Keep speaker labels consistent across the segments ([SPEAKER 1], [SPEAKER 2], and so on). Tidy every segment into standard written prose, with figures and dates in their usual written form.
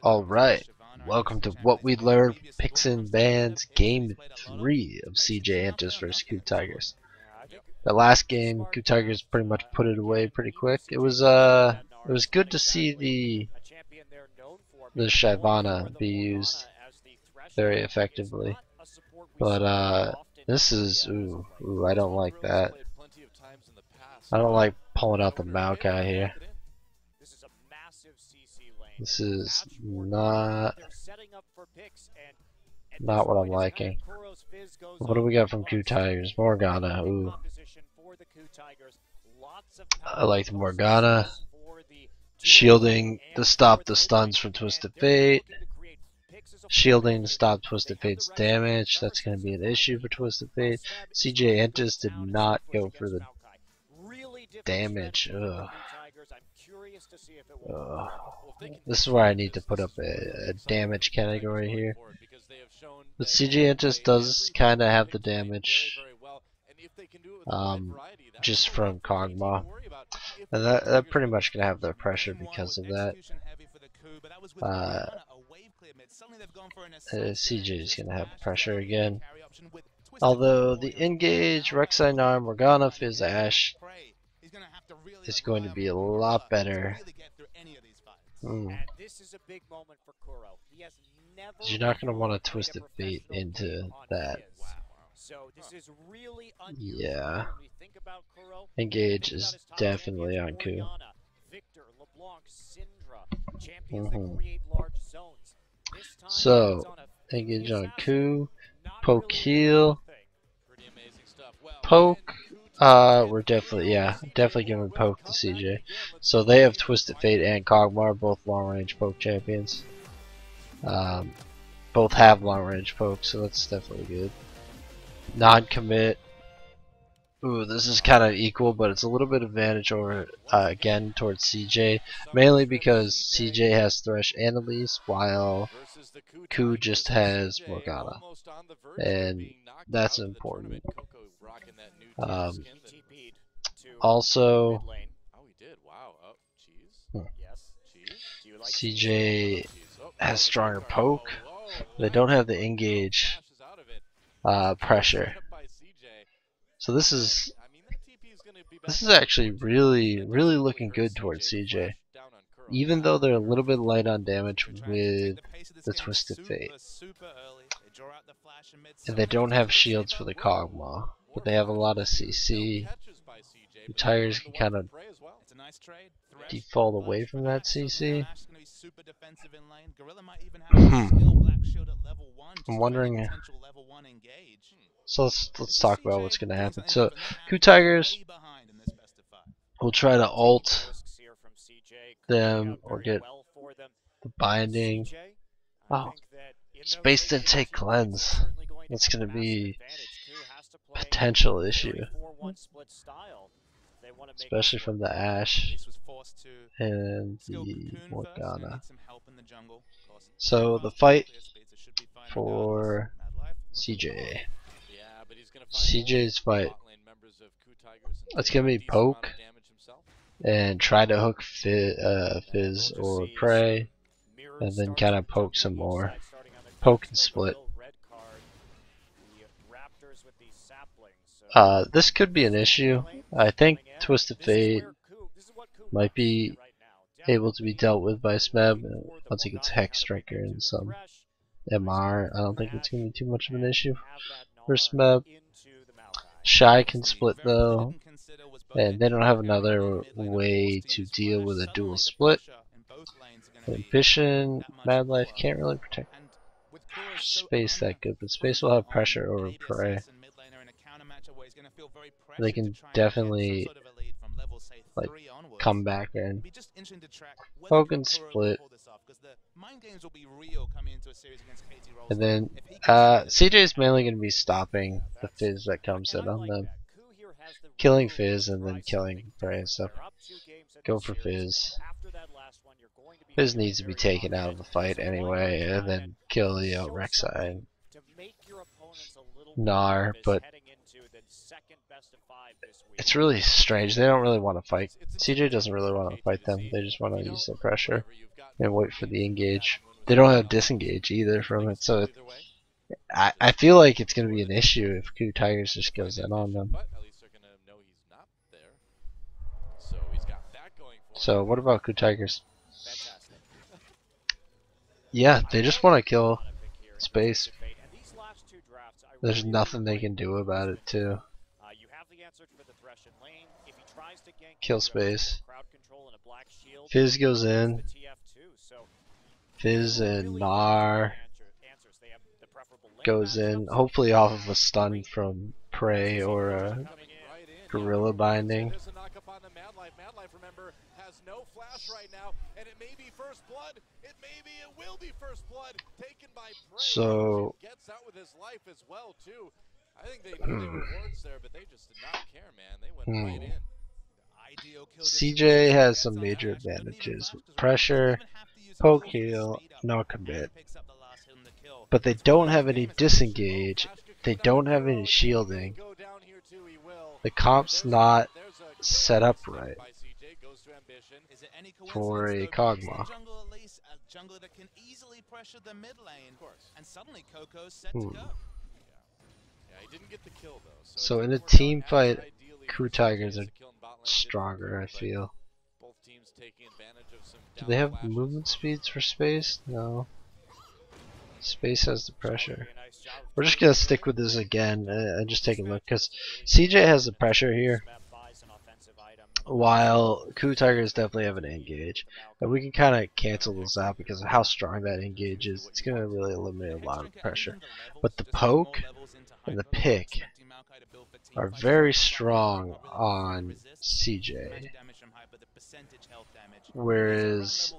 [SPEAKER 1] Alright, welcome to What We Learned Picks and Bans Game 3 of CJ Antis vs KOO Tigers. The last game, KOO Tigers pretty much put it away pretty quick. It was good to see the Shyvana be used very effectively. But this is I don't like that. I don't like pulling out the Maokai here. This is not what I'm liking. What do we got from KOO Tigers? Morgana. Ooh. I like the Morgana. Shielding to stop the stuns from Twisted Fate. Shielding to stop Twisted Fate's damage. That's going to be an issue for Twisted Fate. CJ Antis did not go for the damage. Ugh. This is where I need to put up a damage category here. But CJ Antis does kind of have the damage just from Kog'Maw. And they're pretty much going to have their pressure because of that. CJ is going to have pressure again. Although the engage, Rek'Sai, Gnar, Morgana, Fizz, Ashe is going to be a lot better. You're not going to want to Twisted Fate into that. Yeah. Engage is definitely on KOO. So, engage on KOO. Poke heal. Poke. We're definitely giving poke to CJ. So they have Twisted Fate and Kog'Maw, both long range poke champions. Both have long range poke, so that's definitely good. Non-commit. Ooh, this is kind of equal, but it's a little bit advantage over again towards CJ, mainly because CJ has Thresh and Elise, while KOO just has Morgana, and that's important. Also, CJ has stronger poke. They don't have the engage pressure. So this is actually really looking good towards CJ. Even though they're a little bit light on damage with the Twisted Fate. And they don't have shields for the Kog'Maw, but they have a lot of CC. The Tigers can kind of default away from that CC. I'm wondering. So let's talk about what's going to happen. So KOO Tigers will try to ult them or get the binding. Oh, space didn't take cleanse. That's going to be a potential issue, especially from the Ashe and the Morgana. So the fight for CJ's fight, it's gonna be poke and try to hook Fizz or Prey, and then kind of poke some more. Poke and split. This could be an issue. I think Twisted Fate might be able to be dealt with by Smeb once he gets Hex Striker and some MR. I don't think it's going to be too much of an issue for Smeb. Shy can split though, and they don't have another way to deal with a dual split. Ambition, Mad Life can't really protect Space that good, but Space will have pressure over Prey. They can definitely like come back and poke and split. And then CJ is mainly going to be stopping the Fizz that comes in on them. Killing Fizz and then killing Prey and stuff. Go for Fizz. Fizz needs to be taken out of the fight anyway, and then kill the Rek'Sai and Gnar, but it's really strange. They don't really want to fight. CJ doesn't really want to fight them. They just want to use their pressure and wait for the engage. They don't have disengage either from it, so I feel like it's going to be an issue if KOO Tigers just goes in on them. So what about KOO Tigers? Yeah, they just want to kill space. There's nothing they can do about it too. Kill space. Fizz goes in. Fizz and Nar goes in, hopefully off of a stun from Prey or a Gorilla Binding. So CJ has some major advantages with pressure, poke heal, no commit. But they don't have any disengage, they don't have any shielding. The comp's not set up right for a Kog'Maw. So in a team fight, KOO Tigers are stronger, I feel. Do they have movement speeds for space? No. Space has the pressure. We're just gonna stick with this again and just take a look, because CJ has the pressure here, while KOO Tigers definitely have an engage. And we can kind of cancel this out because of how strong that engage is. It's gonna really eliminate a lot of pressure. But the poke and the pick are very strong on CJ, whereas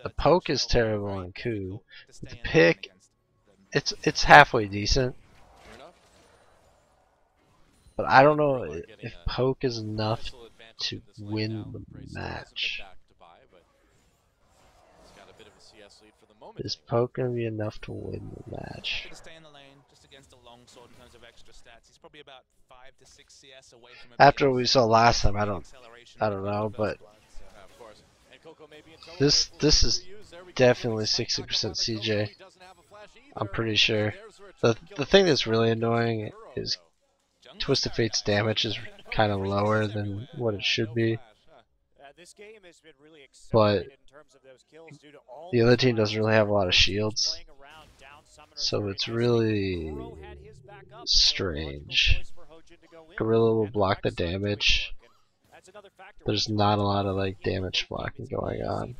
[SPEAKER 1] the poke is terrible on KOO. The pick, it's halfway decent, but I don't know if poke is enough to win the match. Is poke gonna be enough to win the match? After we saw last time, I don't know, but this is definitely 60% CJ. I'm pretty sure. The thing that's really annoying is Twisted Fate's damage is kind of lower than what it should be. But the other team doesn't really have a lot of shields, so it's really strange. Gorilla will block the damage. There's not a lot of like damage blocking going on.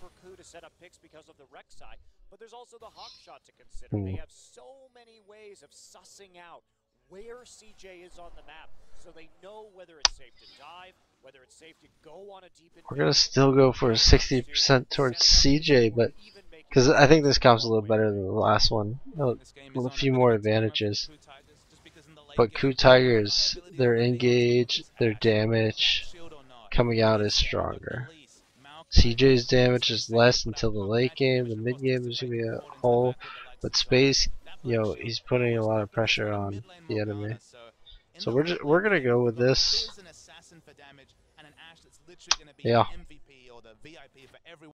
[SPEAKER 1] But there's also the hawk shot to consider. They have so many ways of sussing out where CJ is on the map, so they know whether it's safe to dive, whether it's safe to go on a deep. We're gonna still go for a 60% towards CJ, but because I think this comp's a little better than the last one, a few more advantages. But KOO Tigers, their engage, their damage coming out is stronger. CJ's damage is less until the late game. The mid game is gonna be a hole, but space, he's putting a lot of pressure on the enemy. So we're gonna go with this. Yeah.